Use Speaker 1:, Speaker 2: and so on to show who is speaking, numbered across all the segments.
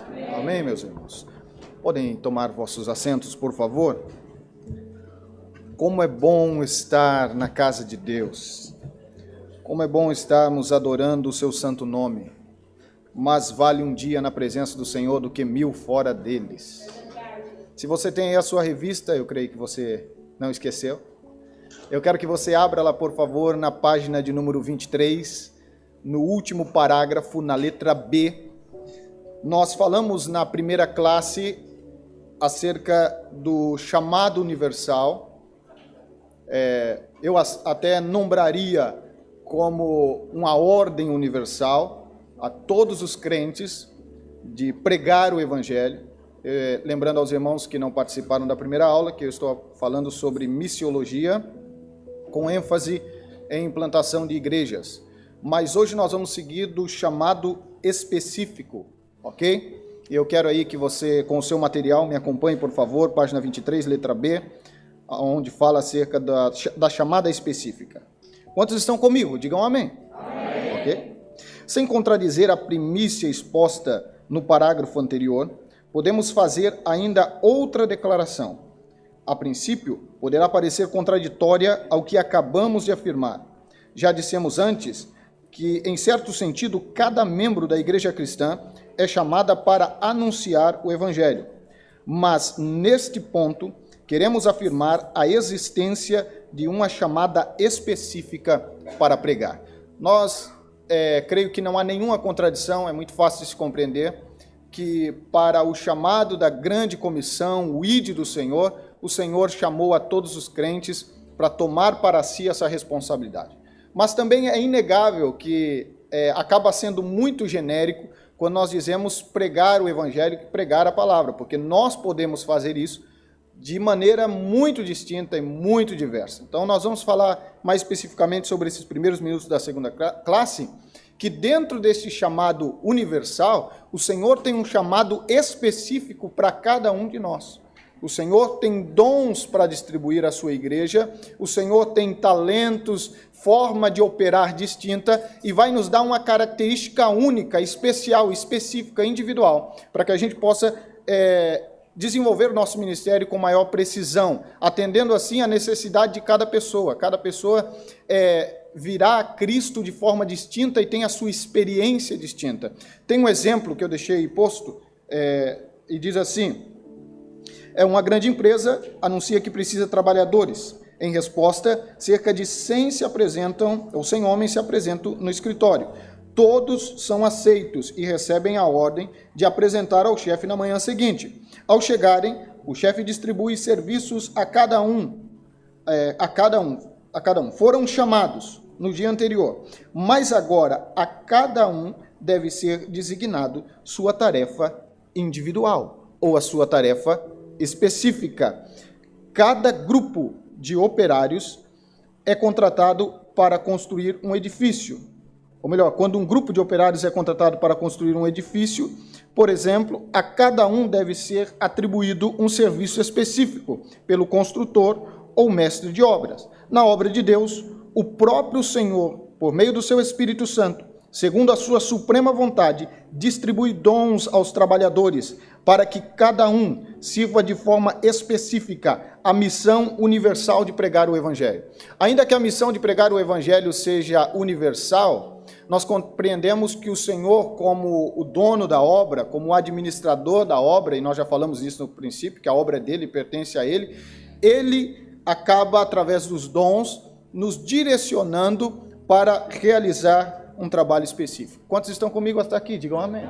Speaker 1: paz. Amém, meus irmãos? Podem tomar vossos assentos, por favor? Como é bom estar na casa de Deus. Como é bom estarmos adorando o seu santo nome. Mas vale um dia na presença do Senhor do que 1000 fora deles. Se você tem aí a sua revista, eu creio que você não esqueceu. Eu quero que você abra lá, por favor, na página de número 23, no último parágrafo, na letra B. Nós falamos na primeira classe acerca do chamado universal. Eu até nombraria como uma ordem universal a todos os crentes de pregar o Evangelho. Lembrando aos irmãos que não participaram da primeira aula, que eu estou falando sobre missiologia, com ênfase em implantação de igrejas. Mas hoje nós vamos seguir do chamado específico, ok? E eu quero aí que você, com o seu material, me acompanhe, por favor, página 23, letra B, onde fala acerca da chamada específica. Quantos estão comigo? Digam amém. Amém. Ok? Sem contradizer a primícia exposta no parágrafo anterior, podemos fazer ainda outra declaração. A princípio, poderá parecer contraditória ao que acabamos de afirmar. Já dissemos antes que, em certo sentido, cada membro da igreja cristã é chamada para anunciar o Evangelho. Mas, neste ponto, queremos afirmar a existência de uma chamada específica para pregar. Creio que não há nenhuma contradição, é muito fácil de se compreender, que para o chamado da grande comissão, o Ide do Senhor, o Senhor chamou a todos os crentes para tomar para si essa responsabilidade. Mas também é inegável que acaba sendo muito genérico quando nós dizemos pregar o Evangelho, pregar a palavra, porque nós podemos fazer isso de maneira muito distinta e muito diversa. Então nós vamos falar mais especificamente sobre esses primeiros minutos da segunda classe, que dentro desse chamado universal, o Senhor tem um chamado específico para cada um de nós. O Senhor tem dons para distribuir à sua igreja, o Senhor tem talentos, forma de operar distinta e vai nos dar uma característica única, especial, específica, individual, para que a gente possa desenvolver o nosso ministério com maior precisão, atendendo assim a necessidade de cada pessoa. Cada pessoa virá a Cristo de forma distinta e tem a sua experiência distinta. Tem um exemplo que eu deixei posto e diz assim: uma grande empresa anuncia que precisa de trabalhadores. Em resposta, cerca de 100 homens se apresentam no escritório. Todos são aceitos e recebem a ordem de apresentar ao chefe na manhã seguinte. Ao chegarem, o chefe distribui serviços a cada um. Foram chamados no dia anterior, mas agora a cada um deve ser designado sua tarefa individual ou a sua tarefa específica. Cada grupo de operários é contratado para construir um edifício. Ou melhor, quando um grupo de operários é contratado para construir um edifício, por exemplo, a cada um deve ser atribuído um serviço específico pelo construtor ou mestre de obras. Na obra de Deus, o próprio Senhor, por meio do seu Espírito Santo, segundo a sua suprema vontade, distribui dons aos trabalhadores, para que cada um sirva de forma específica a missão universal de pregar o Evangelho. Ainda que a missão de pregar o Evangelho seja universal, nós compreendemos que o Senhor, como o dono da obra, como o administrador da obra, e nós já falamos isso no princípio, que a obra é dele, pertence a ele, ele acaba, através dos dons, nos direcionando para realizar um trabalho específico. Quantos estão comigo até aqui? Digam amém.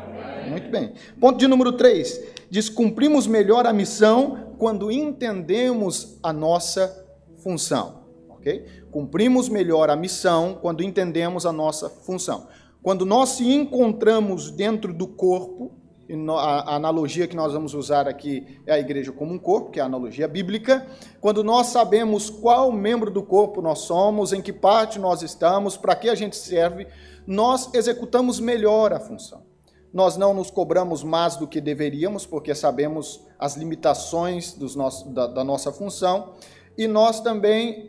Speaker 1: Muito bem. Ponto de número 3. Diz: cumprimos melhor a missão quando entendemos a nossa função. Ok? Cumprimos melhor a missão quando entendemos a nossa função. Quando nós se encontramos dentro do corpo, a analogia que nós vamos usar aqui é a igreja como um corpo, que é a analogia bíblica. Quando nós sabemos qual membro do corpo nós somos, em que parte nós estamos, para que a gente serve, nós executamos melhor a função. Nós não nos cobramos mais do que deveríamos, porque sabemos as limitações da nossa função, e nós também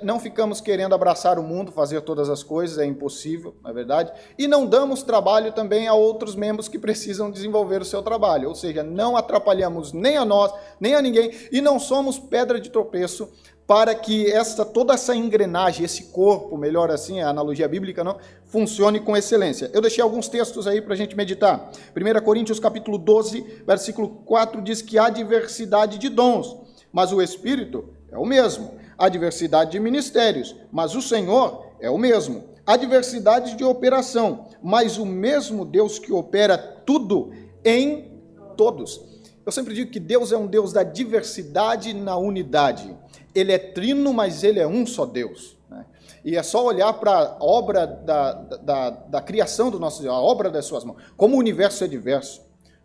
Speaker 1: não ficamos querendo abraçar o mundo, fazer todas as coisas, é impossível, na verdade, e não damos trabalho também a outros membros que precisam desenvolver o seu trabalho, ou seja, não atrapalhamos nem a nós, nem a ninguém, e não somos pedra de tropeço para que toda essa engrenagem, esse corpo, melhor assim, a analogia bíblica, não, funcione com excelência. Eu deixei alguns textos aí para a gente meditar. 1 Coríntios capítulo 12, versículo 4, diz que há diversidade de dons, mas o Espírito é o mesmo. Há diversidade de ministérios, mas o Senhor é o mesmo. Há diversidade de operação, mas o mesmo Deus que opera tudo em todos. Eu sempre digo que Deus é um Deus da diversidade na unidade. Ele é trino, mas ele é um só Deus, né? E é só olhar para a obra da criação do nosso Deus, a obra das suas mãos, como o universo é diverso,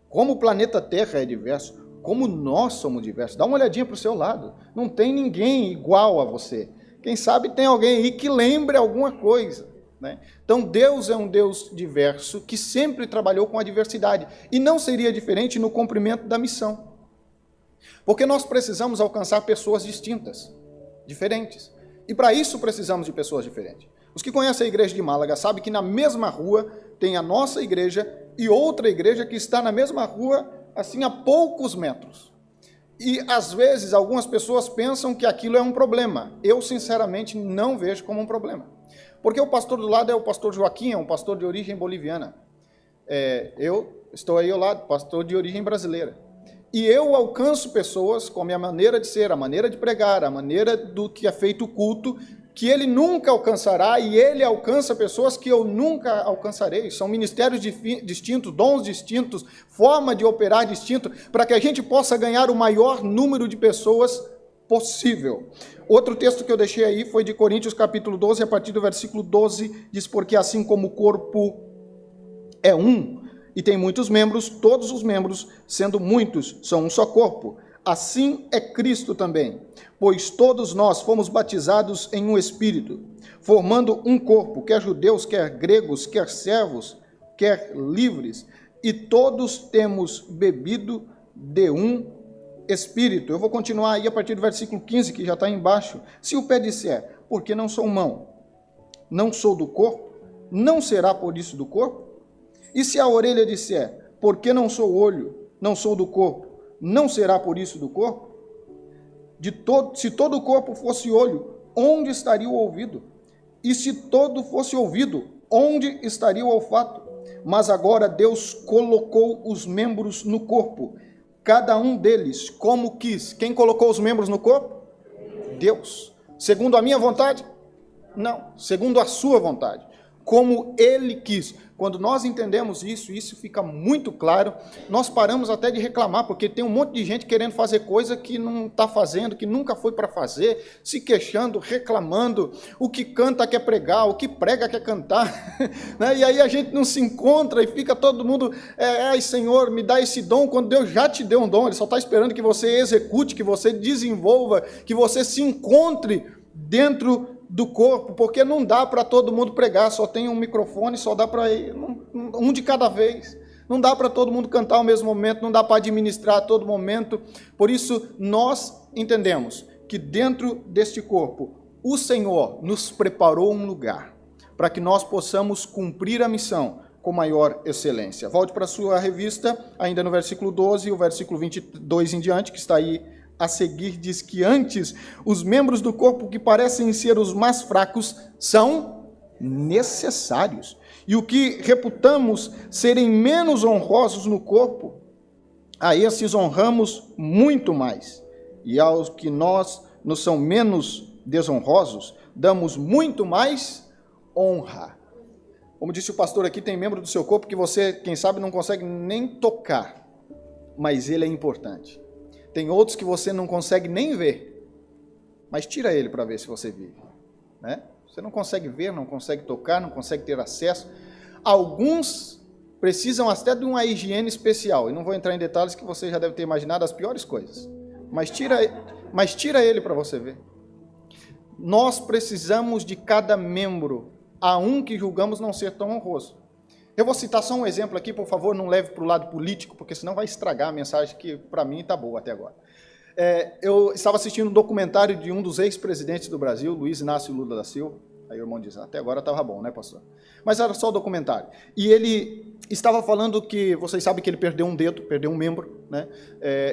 Speaker 1: como o planeta Terra é diverso, como nós somos diversos. Dá uma olhadinha para o seu lado, não tem ninguém igual a você. Quem sabe tem alguém aí que lembre alguma coisa, né? Então Deus é um Deus diverso, que sempre trabalhou com a diversidade, e não seria diferente no cumprimento da missão. Porque nós precisamos alcançar pessoas distintas, diferentes. E para isso precisamos de pessoas diferentes. Os que conhecem a igreja de Málaga sabem que na mesma rua tem a nossa igreja e outra igreja que está na mesma rua, assim, a poucos metros. E às vezes algumas pessoas pensam que aquilo é um problema. Eu, sinceramente, não vejo como um problema. Porque o pastor do lado é o pastor Joaquim, é um pastor de origem boliviana. Eu estou aí ao lado, pastor de origem brasileira. E eu alcanço pessoas com a minha maneira de ser, a maneira de pregar, a maneira do que é feito o culto, que ele nunca alcançará, e ele alcança pessoas que eu nunca alcançarei. São ministérios distintos, dons distintos, forma de operar distinto, para que a gente possa ganhar o maior número de pessoas possível. Outro texto que eu deixei aí foi de Coríntios capítulo 12, a partir do versículo 12, diz: porque assim como o corpo é um, e tem muitos membros, todos os membros, sendo muitos, são um só corpo. Assim é Cristo também, pois todos nós fomos batizados em um Espírito, formando um corpo, quer judeus, quer gregos, quer servos, quer livres, e todos temos bebido de um Espírito. Eu vou continuar aí a partir do versículo 15, que já está embaixo. Se o pé disser, porque não sou mão, não sou do corpo, não será por isso do corpo? E se a orelha disser, porque não sou olho, não sou do corpo, não será por isso do corpo? Se todo o corpo fosse olho, onde estaria o ouvido? E se todo fosse ouvido, onde estaria o olfato? Mas agora Deus colocou os membros no corpo, cada um deles como quis. Quem colocou os membros no corpo? Deus. Segundo a minha vontade? Não, segundo a sua vontade. Como ele quis. Quando nós entendemos isso, isso fica muito claro, nós paramos até de reclamar, porque tem um monte de gente querendo fazer coisa que não está fazendo, que nunca foi para fazer, se queixando, reclamando, o que canta quer pregar, o que prega quer cantar, né? E aí a gente não se encontra e fica todo mundo, Senhor, me dá esse dom, quando Deus já te deu um dom, Ele só está esperando que você execute, que você desenvolva, que você se encontre dentro do corpo, porque não dá para todo mundo pregar, só tem um microfone, só dá para um de cada vez. Não dá para todo mundo cantar ao mesmo momento, não dá para administrar a todo momento. Por isso, nós entendemos que dentro deste corpo, o Senhor nos preparou um lugar para que nós possamos cumprir a missão com maior excelência. Volte para a sua revista, ainda no versículo 12, o versículo 22 em diante, que está aí a seguir, diz que antes os membros do corpo que parecem ser os mais fracos são necessários. E o que reputamos serem menos honrosos no corpo, a esses honramos muito mais. E aos que nos são menos desonrosos, damos muito mais honra. Como disse o pastor aqui, tem membro do seu corpo que você, quem sabe, não consegue nem tocar, mas ele é importante. Tem outros que você não consegue nem ver, mas tira ele para ver se você vive, né? Você não consegue ver, não consegue tocar, não consegue ter acesso. Alguns precisam até de uma higiene especial, e não vou entrar em detalhes que você já deve ter imaginado as piores coisas, mas tira ele para você ver. Nós precisamos de cada membro, há um que julgamos não ser tão honroso. Eu vou citar só um exemplo aqui, por favor, não leve para o lado político, porque senão vai estragar a mensagem que para mim está boa até agora. Eu estava assistindo um documentário de um dos ex-presidentes do Brasil, Luiz Inácio Lula da Silva. Aí o irmão diz, até agora estava bom, né, pastor? Mas era só o documentário. E ele estava falando que, vocês sabem que ele perdeu um dedo, perdeu um membro, né?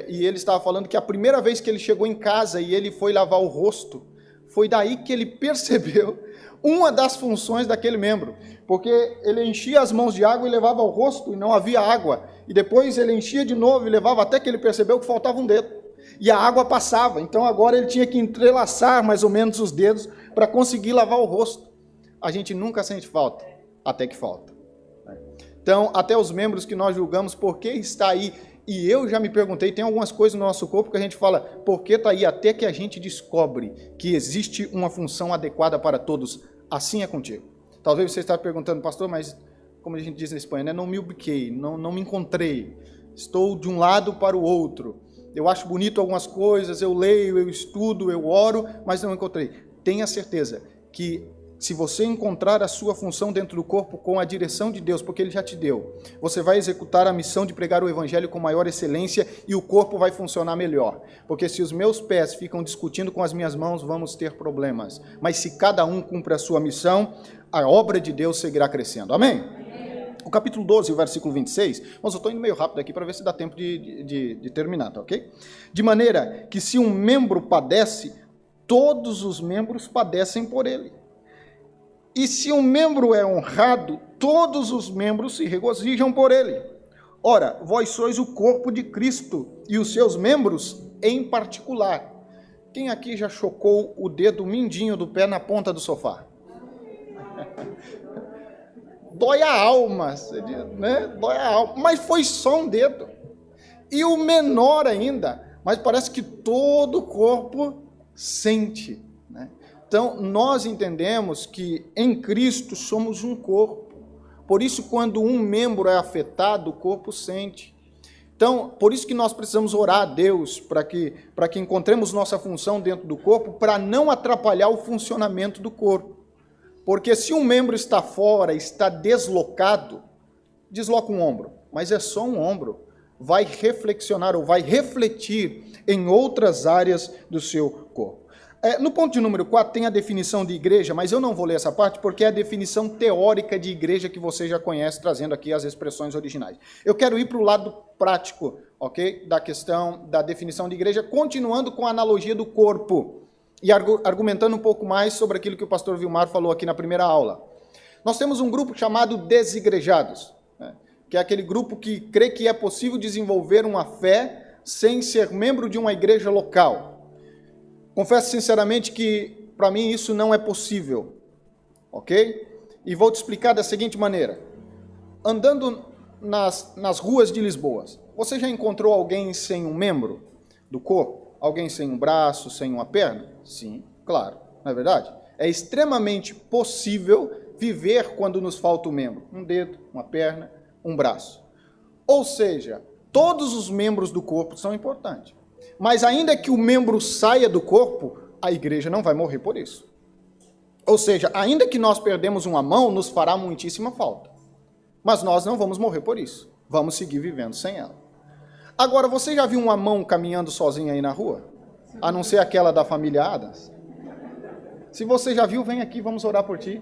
Speaker 1: E ele estava falando que a primeira vez que ele chegou em casa e ele foi lavar o rosto, foi daí que ele percebeu uma das funções daquele membro. Porque ele enchia as mãos de água e levava ao rosto e não havia água. E depois ele enchia de novo e levava até que ele percebeu que faltava um dedo. E a água passava. Então agora ele tinha que entrelaçar mais ou menos os dedos para conseguir lavar o rosto. A gente nunca sente falta, até que falta. Então, até os membros que nós julgamos, por que está aí? E eu já me perguntei, tem algumas coisas no nosso corpo que a gente fala, por que está aí? Até que a gente descobre que existe uma função adequada para todos. Assim é contigo. Talvez você esteja perguntando, pastor, mas como a gente diz na Espanha, né? Não me ubiquei, não me encontrei. Estou de um lado para o outro. Eu acho bonito algumas coisas, eu leio, eu estudo, eu oro, mas não encontrei. Tenha certeza que se você encontrar a sua função dentro do corpo com a direção de Deus, porque Ele já te deu, você vai executar a missão de pregar o Evangelho com maior excelência e o corpo vai funcionar melhor. Porque se os meus pés ficam discutindo com as minhas mãos, vamos ter problemas. Mas se cada um cumpre a sua missão, a obra de Deus seguirá crescendo. Amém? O capítulo 12, o versículo 26, mas eu estou indo meio rápido aqui para ver se dá tempo de terminar, tá ok? De maneira que se um membro padece, todos os membros padecem por ele. E se um membro é honrado, todos os membros se regozijam por ele. Ora, vós sois o corpo de Cristo e os seus membros em particular. Quem aqui já chocou o dedo mindinho do pé na ponta do sofá? Dói a alma, né? Dói a alma, mas foi só um dedo. E o menor ainda, mas parece que todo o corpo sente, né? Então, nós entendemos que em Cristo somos um corpo. Por isso, quando um membro é afetado, o corpo sente. Então, por isso que nós precisamos orar a Deus para que encontremos nossa função dentro do corpo, para não atrapalhar o funcionamento do corpo. Porque se um membro está fora, está deslocado, desloca um ombro, mas é só um ombro, vai reflexionar ou vai refletir em outras áreas do seu corpo. No ponto de número 4 tem a definição de igreja, mas eu não vou ler essa parte porque é a definição teórica de igreja que você já conhece, trazendo aqui as expressões originais. Eu quero ir para o lado prático, ok? Da questão da definição de igreja, continuando com a analogia do corpo e argumentando um pouco mais sobre aquilo que o pastor Vilmar falou aqui na primeira aula. Nós temos um grupo chamado desigrejados, né? Que é aquele grupo que crê que é possível desenvolver uma fé sem ser membro de uma igreja local. Confesso sinceramente que, para mim, isso não é possível, ok? E vou te explicar da seguinte maneira. Andando nas ruas de Lisboa, você já encontrou alguém sem um membro do corpo? Alguém sem um braço, sem uma perna? Sim, claro, não é verdade? É extremamente possível viver quando nos falta um membro. Um dedo, uma perna, um braço. Ou seja, todos os membros do corpo são importantes. Mas ainda que o membro saia do corpo, a igreja não vai morrer por isso. Ou seja, ainda que nós perdemos uma mão, nos fará muitíssima falta. Mas nós não vamos morrer por isso. Vamos seguir vivendo sem ela. Agora, você já viu uma mão caminhando sozinha aí na rua? A não ser aquela da família Adams? Se você já viu, vem aqui, vamos orar por ti.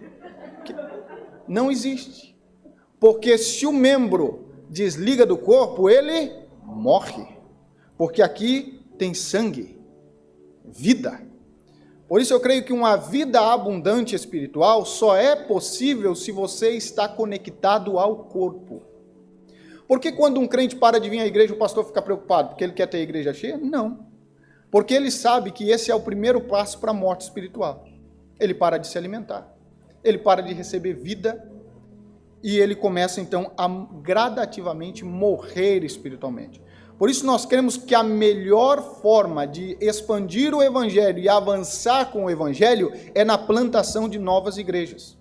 Speaker 1: Não existe. Porque se o membro desliga do corpo, ele morre. Porque aqui tem sangue, vida. Por isso eu creio que uma vida abundante espiritual só é possível se você está conectado ao corpo. Porque quando um crente para de vir à igreja, o pastor fica preocupado porque ele quer ter a igreja cheia? Não. Porque ele sabe que esse é o primeiro passo para a morte espiritual. Ele para de se alimentar. Ele para de receber vida e ele começa então a gradativamente morrer espiritualmente. Por isso nós cremos que a melhor forma de expandir o Evangelho e avançar com o Evangelho é na plantação de novas igrejas.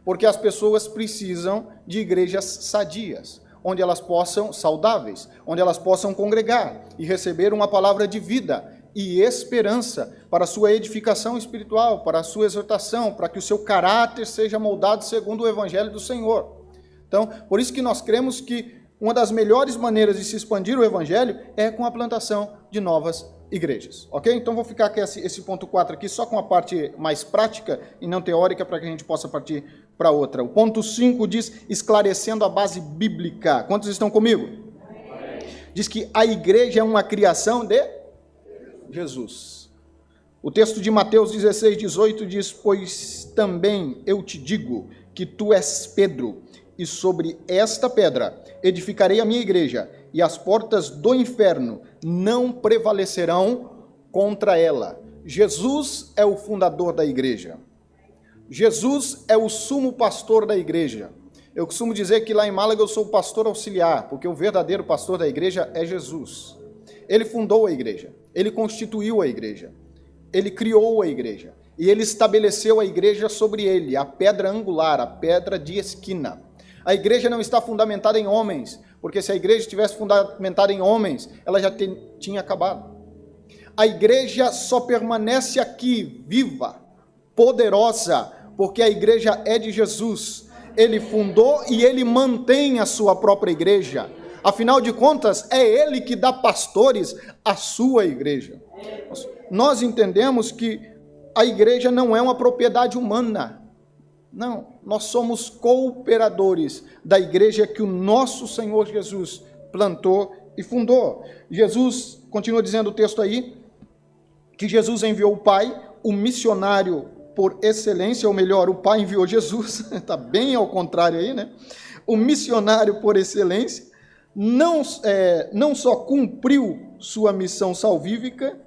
Speaker 1: Porque as pessoas precisam de igrejas sadias, onde elas possam, saudáveis, onde elas possam congregar e receber uma palavra de vida e esperança para a sua edificação espiritual, para a sua exortação, para que o seu caráter seja moldado segundo o Evangelho do Senhor. Então, por isso que nós cremos que uma das melhores maneiras de se expandir o Evangelho é com a plantação de novas igrejas, ok? Então vou ficar com esse ponto 4 aqui só com a parte mais prática e não teórica para que a gente possa partir para outra. O ponto 5 diz, esclarecendo a base bíblica. Quantos estão comigo? Diz que a igreja é uma criação de Jesus. O texto de Mateus 16, 18 diz, pois também eu te digo que tu és Pedro, e sobre esta pedra edificarei a minha igreja, e as portas do inferno não prevalecerão contra ela. Jesus é o fundador da igreja. Jesus é o sumo pastor da igreja. Eu costumo dizer que lá em Málaga eu sou o pastor auxiliar, porque o verdadeiro pastor da igreja é Jesus. Ele fundou a igreja, ele constituiu a igreja, ele criou a igreja, e ele estabeleceu a igreja sobre ele, a pedra angular, a pedra de esquina. A igreja não está fundamentada em homens, porque se a igreja estivesse fundamentada em homens, ela já tinha acabado. A igreja só permanece aqui, viva, poderosa, porque a igreja é de Jesus. Ele fundou e ele mantém a sua própria igreja. Afinal de contas, é ele que dá pastores à sua igreja. Nós entendemos que a igreja não é uma propriedade humana. Não, nós somos cooperadores da igreja que o nosso Senhor Jesus plantou e fundou. Jesus, continua dizendo o texto aí, que Jesus enviou o Pai, o missionário por excelência, ou melhor, o Pai enviou Jesus, está bem ao contrário aí, né? O missionário por excelência não só cumpriu sua missão salvífica,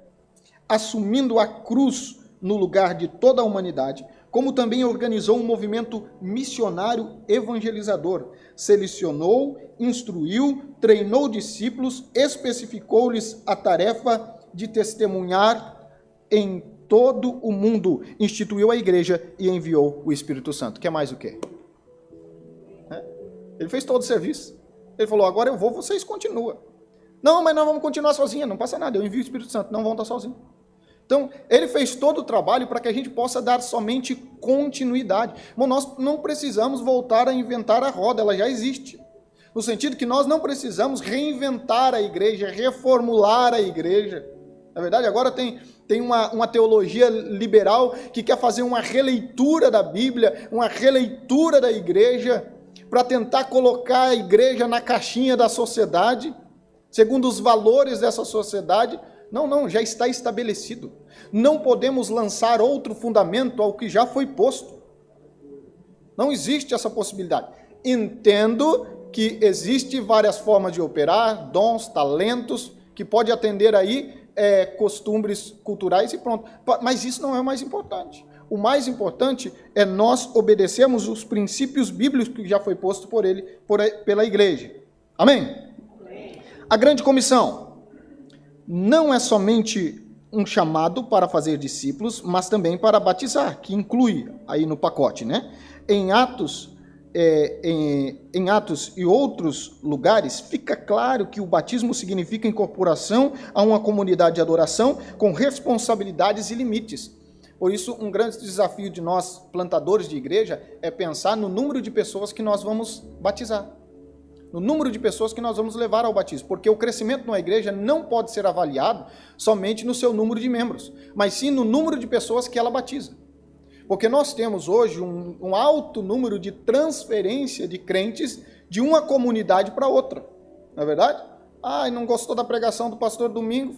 Speaker 1: assumindo a cruz no lugar de toda a humanidade, como também organizou um movimento missionário evangelizador. Selecionou, instruiu, treinou discípulos, especificou-lhes a tarefa de testemunhar em todo o mundo, instituiu a igreja e enviou o Espírito Santo. Quer mais o quê? Ele fez todo o serviço. Ele falou, agora eu vou, vocês continuam. Não, mas nós vamos continuar sozinhos, não passa nada, eu envio o Espírito Santo, não vão estar sozinhos. Então, ele fez todo o trabalho para que a gente possa dar somente continuidade. Bom, nós não precisamos voltar a inventar a roda, ela já existe. No sentido que nós não precisamos reinventar a igreja, reformular a igreja. Na verdade, agora tem uma teologia liberal que quer fazer uma releitura da Bíblia, uma releitura da igreja, para tentar colocar a igreja na caixinha da sociedade, segundo os valores dessa sociedade. Não, já está estabelecido. Não podemos lançar outro fundamento ao que já foi posto. Não existe essa possibilidade. Entendo que existe várias formas de operar, dons, talentos, que pode atender aí costumes culturais e pronto. Mas isso não é o mais importante. O mais importante é nós obedecermos os princípios bíblicos que já foi posto pela igreja. Amém? A grande comissão não é somente um chamado para fazer discípulos, mas também para batizar, que inclui aí no pacote, né? Em Atos e outros lugares, fica claro que o batismo significa incorporação a uma comunidade de adoração com responsabilidades e limites. Por isso, um grande desafio de nós, plantadores de igreja, é pensar no número de pessoas que nós vamos batizar. No número de pessoas que nós vamos levar ao batismo, porque o crescimento numa igreja não pode ser avaliado somente no seu número de membros, mas sim no número de pessoas que ela batiza. Porque nós temos hoje um alto número de transferência de crentes de uma comunidade para outra, não é verdade? Não gostou da pregação do pastor domingo,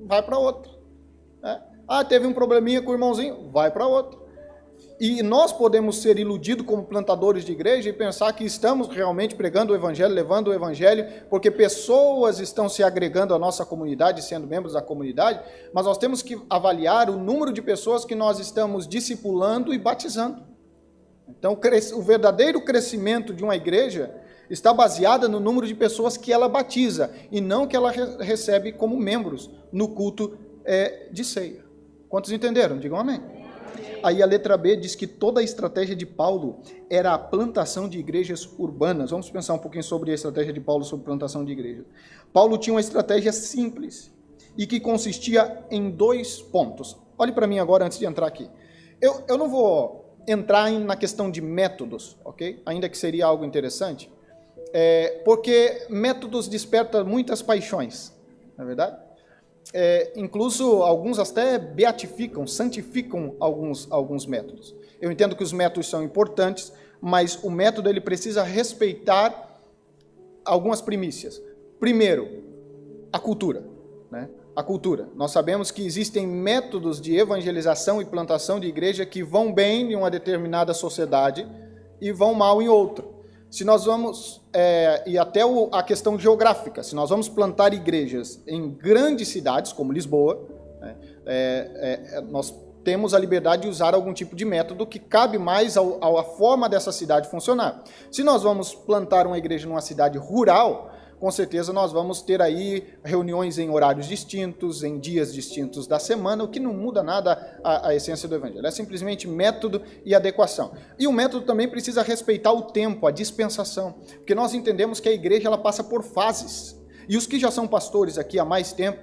Speaker 1: vai para outra. Teve um probleminha com o irmãozinho, vai para outra. E nós podemos ser iludidos como plantadores de igreja e pensar que estamos realmente pregando o evangelho, levando o evangelho, porque pessoas estão se agregando à nossa comunidade, sendo membros da comunidade, mas nós temos que avaliar o número de pessoas que nós estamos discipulando e batizando. Então, o verdadeiro crescimento de uma igreja está baseado no número de pessoas que ela batiza, e não que ela recebe como membros no culto de ceia. Quantos entenderam? Digam amém. Aí a letra B diz que toda a estratégia de Paulo era a plantação de igrejas urbanas. Vamos pensar um pouquinho sobre a estratégia de Paulo sobre plantação de igrejas. Paulo tinha uma estratégia simples e que consistia em 2 pontos. Olhe para mim agora antes de entrar aqui. Eu não vou entrar na questão de métodos, ok? Ainda que seria algo interessante, porque métodos despertam muitas paixões, não é verdade? incluso alguns até beatificam, santificam alguns métodos. Eu entendo que os métodos são importantes, mas o método ele precisa respeitar algumas primícias. Primeiro, a cultura, né? A cultura. Nós sabemos que existem métodos de evangelização e plantação de igreja que vão bem em uma determinada sociedade e vão mal em outra. Se nós vamos, e até a questão geográfica, se nós vamos plantar igrejas em grandes cidades, como Lisboa, né, nós temos a liberdade de usar algum tipo de método que cabe mais à forma dessa cidade funcionar. Se nós vamos plantar uma igreja numa cidade rural, com certeza nós vamos ter aí reuniões em horários distintos, em dias distintos da semana, o que não muda nada a essência do evangelho. É simplesmente método e adequação. E o método também precisa respeitar o tempo, a dispensação, porque nós entendemos que a igreja ela passa por fases. E os que já são pastores aqui há mais tempo,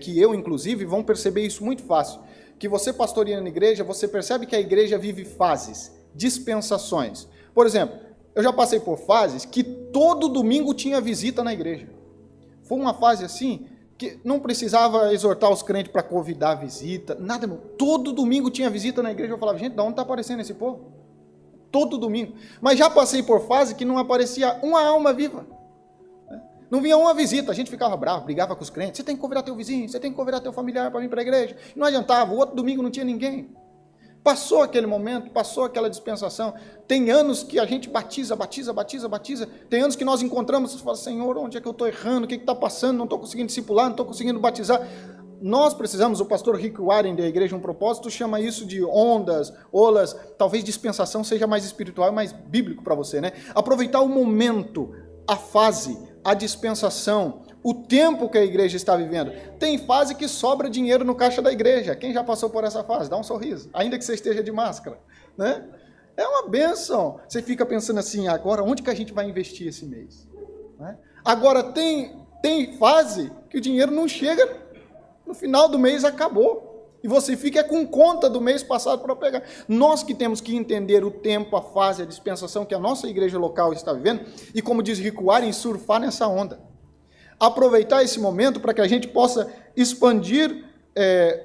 Speaker 1: que eu inclusive, vão perceber isso muito fácil. Que você pastoreando a igreja, você percebe que a igreja vive fases, dispensações. Por exemplo, eu já passei por fases que todo domingo tinha visita na igreja. Foi uma fase assim que não precisava exortar os crentes para convidar a visita, nada, meu. Todo domingo tinha visita na igreja. Eu falava, gente, de onde está aparecendo esse povo? Todo domingo. Mas já passei por fase que não aparecia uma alma viva. Não vinha uma visita, a gente ficava bravo, brigava com os crentes. Você tem que convidar teu vizinho, você tem que convidar teu familiar para vir para a igreja. E não adiantava, o outro domingo não tinha ninguém. Passou aquele momento, passou aquela dispensação. Tem anos que a gente batiza. Tem anos que nós encontramos e fala, Senhor, onde é que eu estou errando? O que está passando? Não estou conseguindo discipular, não estou conseguindo batizar. Nós precisamos, o pastor Rick Warren da Igreja Um Propósito chama isso de ondas, olas. Talvez dispensação seja mais espiritual, mais bíblico para você, né? Aproveitar o momento, a fase, a dispensação, o tempo que a igreja está vivendo. Tem fase que sobra dinheiro no caixa da igreja. Quem já passou por essa fase? Dá um sorriso, ainda que você esteja de máscara, né? É uma bênção. Você fica pensando assim, agora onde que a gente vai investir esse mês? Né? Agora tem fase que o dinheiro não chega, no final do mês acabou. E você fica com conta do mês passado para pegar. Nós que temos que entender o tempo, a fase, a dispensação que a nossa igreja local está vivendo, e como diz Rick Warren, surfar nessa onda. Aproveitar esse momento para que a gente possa expandir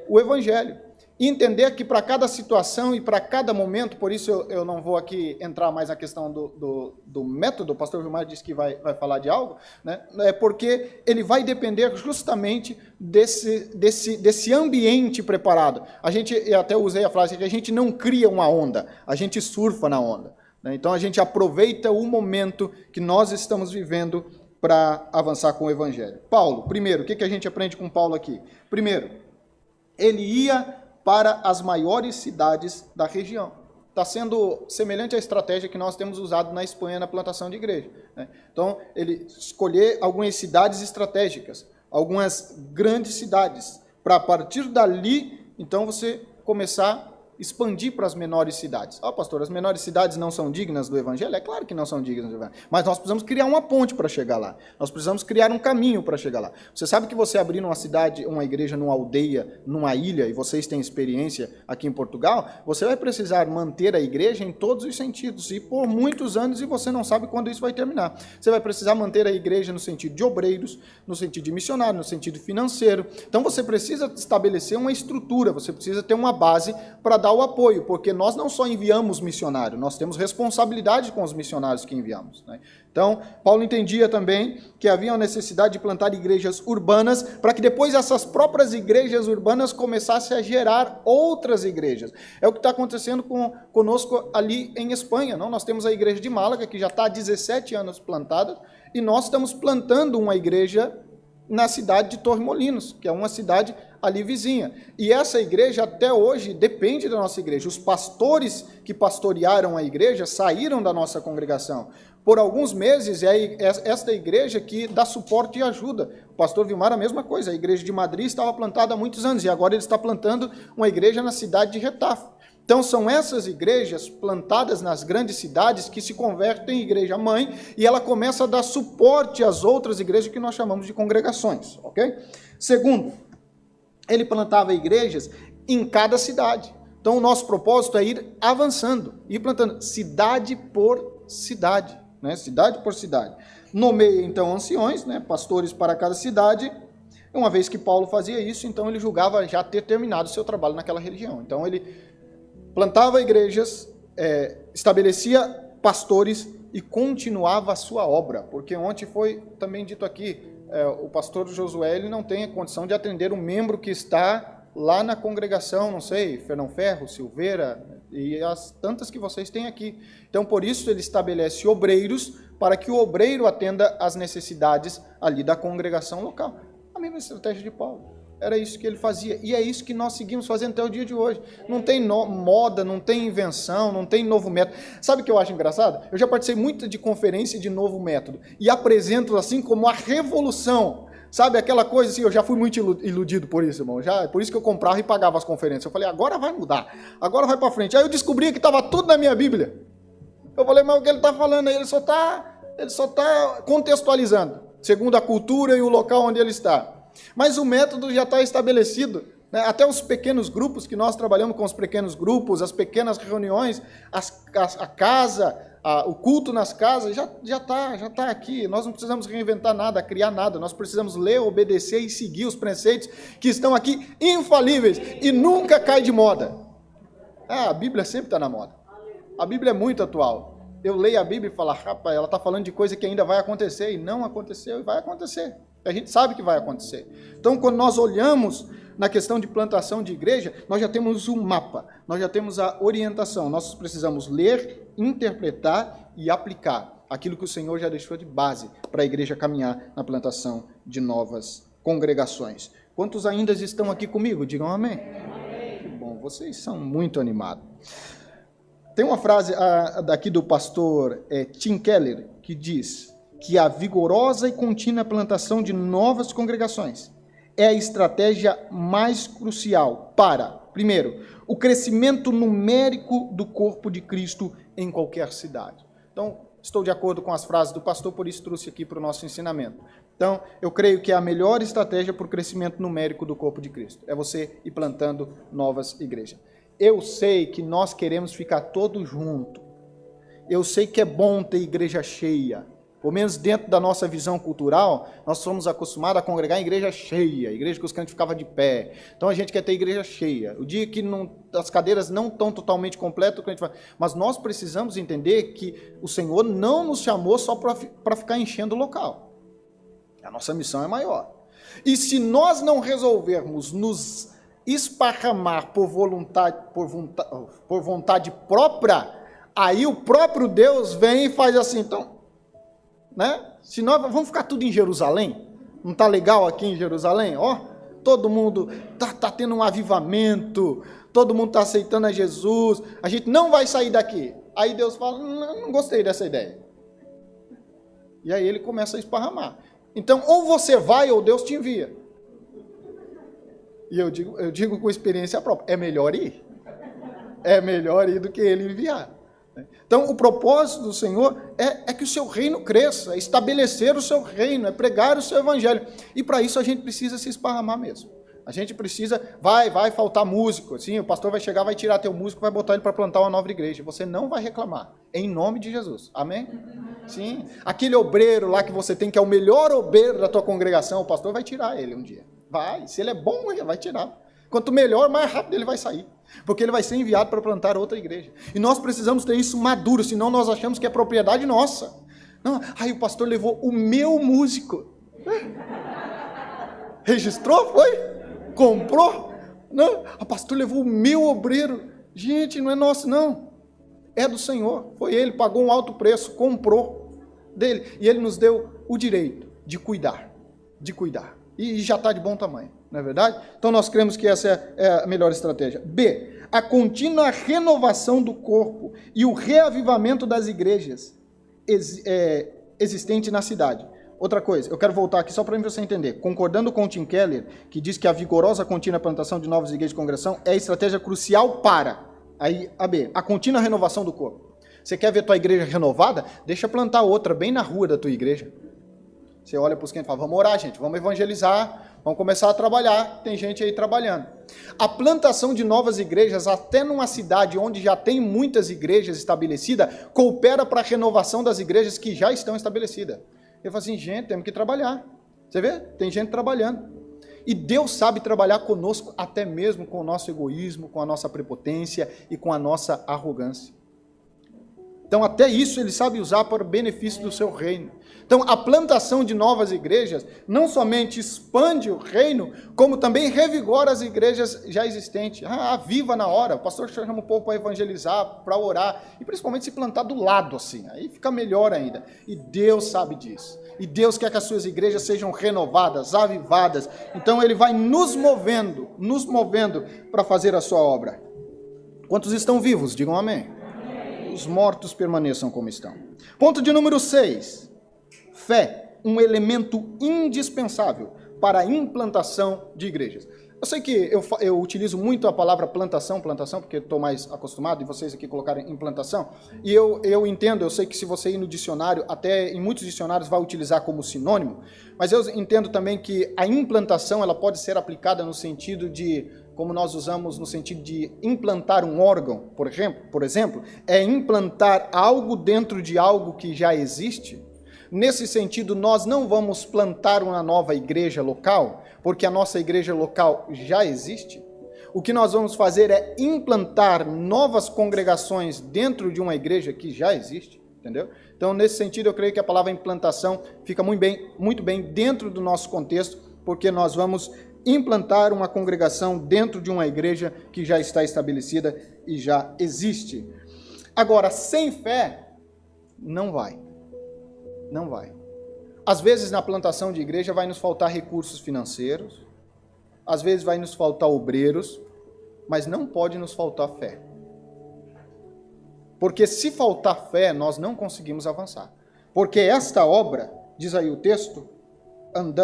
Speaker 1: o evangelho. E entender que para cada situação e para cada momento, por isso eu não vou aqui entrar mais na questão do método, o pastor Vilmar disse que vai falar de algo, né? Porque ele vai depender justamente desse ambiente preparado. Eu até usei a frase que a gente não cria uma onda, a gente surfa na onda. Né? Então a gente aproveita o momento que nós estamos vivendo para avançar com o evangelho. Paulo, primeiro, o que a gente aprende com Paulo aqui? Primeiro, ele ia para as maiores cidades da região. Está sendo semelhante à estratégia que nós temos usado na Espanha na plantação de igreja. Né? Então, ele escolher algumas cidades estratégicas, algumas grandes cidades, para a partir dali, então, você começar a expandir para as menores cidades. Pastor, as menores cidades não são dignas do evangelho? É claro que não são dignas do evangelho, mas nós precisamos criar uma ponte para chegar lá. Nós precisamos criar um caminho para chegar lá. Você sabe que você abrir uma cidade, uma igreja numa aldeia, numa ilha, e vocês têm experiência aqui em Portugal, você vai precisar manter a igreja em todos os sentidos, e por muitos anos, e você não sabe quando isso vai terminar. Você vai precisar manter a igreja no sentido de obreiros, no sentido de missionário, no sentido financeiro. Então você precisa estabelecer uma estrutura, você precisa ter uma base para dar o apoio, porque nós não só enviamos missionário, nós temos responsabilidade com os missionários que enviamos. Né? Então, Paulo entendia também que havia a necessidade de plantar igrejas urbanas, para que depois essas próprias igrejas urbanas começassem a gerar outras igrejas. É o que está acontecendo conosco ali em Espanha. Não? Nós temos a igreja de Málaga, que já está há 17 anos plantada, e nós estamos plantando uma igreja na cidade de Torremolinos, que é uma cidade ali vizinha. E essa igreja até hoje depende da nossa igreja. Os pastores que pastorearam a igreja saíram da nossa congregação. Por alguns meses é esta igreja que dá suporte e ajuda. O pastor Vilmar, a mesma coisa. A igreja de Madrid estava plantada há muitos anos e agora ele está plantando uma igreja na cidade de Retafe. Então, são essas igrejas plantadas nas grandes cidades que se convertem em igreja-mãe e ela começa a dar suporte às outras igrejas que nós chamamos de congregações, ok? Segundo, ele plantava igrejas em cada cidade. Então, o nosso propósito é ir avançando, ir plantando cidade por cidade, né? Cidade por cidade. Nomeia, então, anciões, né? Pastores para cada cidade. Uma vez que Paulo fazia isso, então ele julgava já ter terminado o seu trabalho naquela religião. Então ele plantava igrejas, estabelecia pastores e continuava a sua obra. Porque ontem foi também dito aqui, o pastor Josué ele não tem a condição de atender um membro que está lá na congregação, não sei, Fernão Ferro, Silveira e as tantas que vocês têm aqui. Então, por isso, ele estabelece obreiros para que o obreiro atenda às necessidades ali da congregação local. A mesma estratégia de Paulo. Era isso que ele fazia. E é isso que nós seguimos fazendo até o dia de hoje. Não tem moda, não tem invenção, não tem novo método. Sabe o que eu acho engraçado? Eu já participei muito de conferência de novo método. E apresento assim como a revolução. Sabe, aquela coisa assim, eu já fui muito iludido por isso, irmão. Por isso que eu comprava e pagava as conferências. Eu falei, agora vai mudar, agora vai para frente. Aí eu descobri que estava tudo na minha Bíblia. Eu falei, mas o que ele está falando aí? Ele só está contextualizando, segundo a cultura e o local onde ele está. Mas o método já está estabelecido. Né? Até os pequenos grupos que nós trabalhamos com os pequenos grupos, as pequenas reuniões, a casa... o culto nas casas já está aqui. Nós não precisamos reinventar nada, criar nada. Nós precisamos ler, obedecer e seguir os preceitos que estão aqui infalíveis e nunca cai de moda. A Bíblia sempre está na moda. A Bíblia é muito atual. Eu leio a Bíblia e falo, rapaz, ela está falando de coisa que ainda vai acontecer e não aconteceu e vai acontecer. A gente sabe que vai acontecer. Então, quando nós olhamos na questão de plantação de igreja, nós já temos um mapa, nós já temos a orientação. Nós precisamos ler, interpretar e aplicar aquilo que o Senhor já deixou de base para a igreja caminhar na plantação de novas congregações. Quantos ainda estão aqui comigo? Digam amém. Amém. Que bom, vocês são muito animados. Tem uma frase daqui do pastor Tim Keller que diz que a vigorosa e contínua plantação de novas congregações é a estratégia mais crucial para, primeiro, o crescimento numérico do corpo de Cristo em qualquer cidade. Então, estou de acordo com as frases do pastor, por isso trouxe aqui para o nosso ensinamento. Então, eu creio que a melhor estratégia para o crescimento numérico do corpo de Cristo é você ir plantando novas igrejas. Eu sei que nós queremos ficar todos juntos. Eu sei que é bom ter igreja cheia. Pelo menos dentro da nossa visão cultural, nós somos acostumados a congregar em igreja cheia, igreja que os crentes ficavam de pé. Então a gente quer ter igreja cheia. O dia que as cadeiras não estão totalmente completas, o crente vai... Mas nós precisamos entender que o Senhor não nos chamou só para ficar enchendo o local. A nossa missão é maior. E se nós não resolvermos nos esparramar por vontade própria, aí o próprio Deus vem e faz assim, então... Né? Se nós vamos ficar tudo em Jerusalém, não está legal aqui em Jerusalém? Ó, todo mundo tá tendo um avivamento, todo mundo está aceitando a Jesus, a gente não vai sair daqui. Aí Deus fala, não gostei dessa ideia. E aí ele começa a esparramar. Então, ou você vai ou Deus te envia. E eu digo com experiência própria, é melhor ir. É melhor ir do que ele enviar. Então, o propósito do Senhor é que o seu reino cresça, é estabelecer o seu reino, é pregar o seu evangelho. E para isso a gente precisa se esparramar mesmo. A gente precisa, vai faltar músico, assim, o pastor vai chegar, vai tirar teu músico, vai botar ele para plantar uma nova igreja. Você não vai reclamar, em nome de Jesus. Amém? Sim. Aquele obreiro lá que você tem, que é o melhor obreiro da tua congregação, o pastor vai tirar ele um dia. Vai, se ele é bom, ele vai tirar. Quanto melhor, mais rápido ele vai sair. Porque ele vai ser enviado para plantar outra igreja. E nós precisamos ter isso maduro, senão nós achamos que é propriedade nossa. Não, aí o pastor levou o meu músico. Registrou, foi? Comprou? Não, o pastor levou o meu obreiro. Gente, não é nosso não. É do Senhor. Foi ele, pagou um alto preço, comprou dele. E ele nos deu o direito de cuidar. De cuidar. E já está de bom tamanho. Não é verdade? Então nós cremos que essa é a melhor estratégia. B, a contínua renovação do corpo e o reavivamento das igrejas existentes na cidade. Outra coisa, eu quero voltar aqui só para você entender. Concordando com o Tim Keller, que diz que a vigorosa contínua plantação de novas igrejas de congregação é a estratégia crucial para a B, a contínua renovação do corpo. Você quer ver tua igreja renovada? Deixa plantar outra bem na rua da tua igreja. Você olha para os crentes e fala, vamos orar, gente, vamos evangelizar, vamos começar a trabalhar. Tem gente aí trabalhando. A plantação de novas igrejas, até numa cidade onde já tem muitas igrejas estabelecidas, coopera para a renovação das igrejas que já estão estabelecidas. Eu falo assim, gente, temos que trabalhar. Você vê? Tem gente trabalhando. E Deus sabe trabalhar conosco até mesmo com o nosso egoísmo, com a nossa prepotência e com a nossa arrogância. Então até isso Ele sabe usar para o benefício do seu reino. Então a plantação de novas igrejas não somente expande o reino, como também revigora as igrejas já existentes. Aviva na hora, o pastor chama o povo para evangelizar, para orar, e principalmente se plantar do lado assim, aí fica melhor ainda. E Deus sabe disso. E Deus quer que as suas igrejas sejam renovadas, avivadas. Então Ele vai nos movendo para fazer a sua obra. Quantos estão vivos? Digam amém. Os mortos permaneçam como estão. Ponto de número 6. Fé, um elemento indispensável para a implantação de igrejas. Eu sei que eu utilizo muito a palavra plantação, porque estou mais acostumado, e vocês aqui colocarem implantação, e eu entendo, eu sei que se você ir no dicionário, até em muitos dicionários vai utilizar como sinônimo, mas eu entendo também que a implantação ela pode ser aplicada no sentido de, como nós usamos no sentido de implantar um órgão, por exemplo, é implantar algo dentro de algo que já existe. Nesse sentido, nós não vamos plantar uma nova igreja local, porque a nossa igreja local já existe. O que nós vamos fazer é implantar novas congregações dentro de uma igreja que já existe, entendeu? Então, nesse sentido, eu creio que a palavra implantação fica muito bem dentro do nosso contexto, porque nós vamos implantar uma congregação dentro de uma igreja que já está estabelecida e já existe. Agora, sem fé, não vai. Não vai. Às vezes, na plantação de igreja, vai nos faltar recursos financeiros, às vezes vai nos faltar obreiros, mas não pode nos faltar fé. Porque se faltar fé, nós não conseguimos avançar. Porque esta obra, diz aí o texto,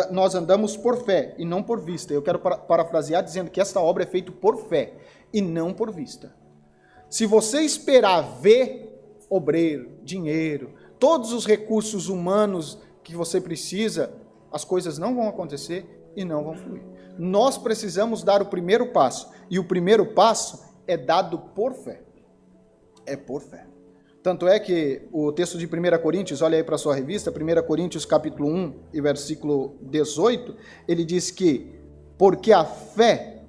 Speaker 1: nós andamos por fé e não por vista. Eu quero parafrasear dizendo que esta obra é feita por fé e não por vista. Se você esperar ver obreiro, dinheiro, todos os recursos humanos que você precisa, as coisas não vão acontecer e não vão fluir. Nós precisamos dar o primeiro passo, e o primeiro passo é dado por fé. É por fé. Tanto é que o texto de 1 Coríntios, olha aí para a sua revista, 1 Coríntios capítulo 1 e versículo 18, ele diz que, porque a fé,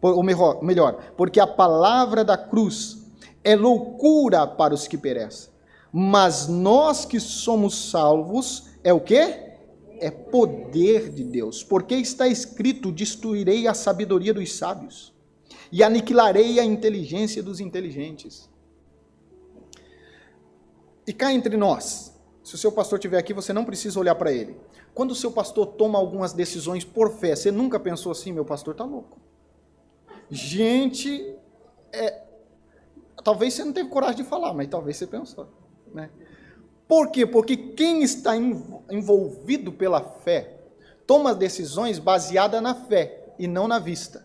Speaker 1: ou melhor, porque a palavra da cruz é loucura para os que perecem, mas nós que somos salvos, é o quê? É poder de Deus, porque está escrito, destruirei a sabedoria dos sábios, e aniquilarei a inteligência dos inteligentes. E cá entre nós, se o seu pastor estiver aqui, você não precisa olhar para ele. Quando o seu pastor toma algumas decisões por fé, você nunca pensou assim, meu pastor está louco. Gente, talvez você não teve coragem de falar, mas talvez você pensou. Né? Por quê? Porque quem está envolvido pela fé toma decisões baseadas na fé e não na vista.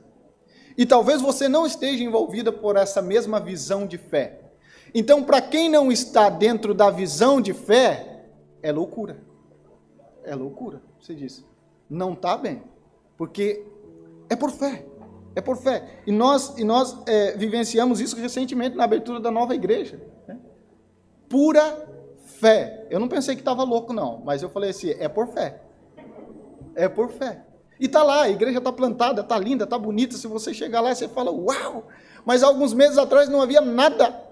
Speaker 1: E talvez você não esteja envolvida por essa mesma visão de fé. Então, para quem não está dentro da visão de fé, é loucura. É loucura, você diz. Não está bem, porque é por fé. É por fé. E nós vivenciamos isso recentemente na abertura da nova igreja. Né? Pura fé. Eu não pensei que estava louco, não, mas eu falei assim, é por fé. É por fé. E está lá, a igreja está plantada, está linda, está bonita. Se você chegar lá, você fala, uau! Mas alguns meses atrás não havia nada.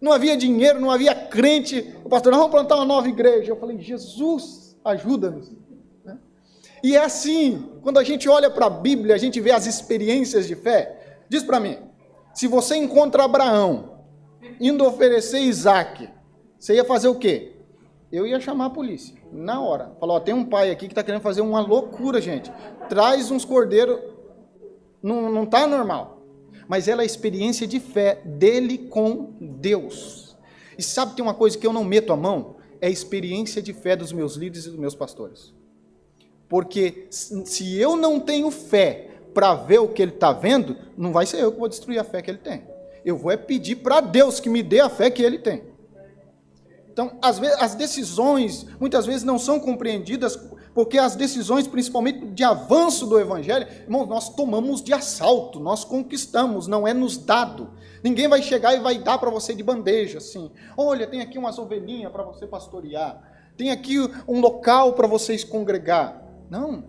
Speaker 1: Não havia dinheiro, não havia crente. O pastor, nós vamos plantar uma nova igreja. Eu falei, Jesus, ajuda-nos. E é assim, quando a gente olha para a Bíblia, a gente vê as experiências de fé. Diz para mim, se você encontra Abraão indo oferecer Isaac, você ia fazer o quê? Eu ia chamar a polícia, na hora. Falar, tem um pai aqui que está querendo fazer uma loucura, gente. Traz uns cordeiros, não está normal. Mas ela é a experiência de fé dele com Deus. E sabe, tem uma coisa que eu não meto a mão? É a experiência de fé dos meus líderes e dos meus pastores. Porque se eu não tenho fé para ver o que ele está vendo, não vai ser eu que vou destruir a fé que ele tem. Eu vou pedir para Deus que me dê a fé que ele tem. Então, às vezes, as decisões, muitas vezes, não são compreendidas, porque as decisões, principalmente de avanço do Evangelho, irmãos, nós tomamos de assalto, nós conquistamos, não é nos dado. Ninguém vai chegar e vai dar para você de bandeja, assim. Olha, tem aqui umas ovelhinhas para você pastorear. Tem aqui um local para vocês congregar. Não.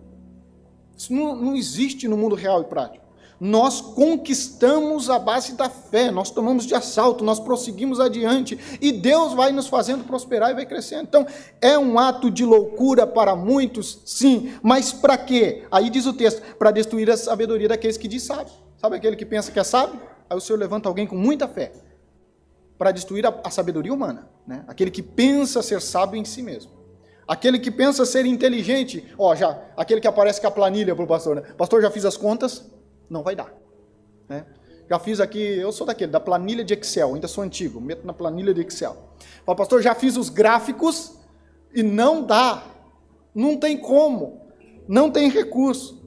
Speaker 1: Isso não existe no mundo real e prático. Nós conquistamos a base da fé, nós tomamos de assalto, nós prosseguimos adiante e Deus vai nos fazendo prosperar e vai crescendo. Então, é um ato de loucura para muitos, sim, mas para quê? Aí diz o texto, para destruir a sabedoria daqueles que diz sábio. Sabe aquele que pensa que é sábio? Aí o Senhor levanta alguém com muita fé para destruir a sabedoria humana, né? Aquele que pensa ser sábio em si mesmo. Aquele que pensa ser inteligente, aquele que aparece com a planilha para o pastor, né? Pastor, já fiz as contas, não vai dar, né? Já fiz aqui, eu sou da planilha de Excel, ainda sou antigo, meto na planilha de Excel. Fala, pastor, já fiz os gráficos e não dá, não tem como, não tem recurso.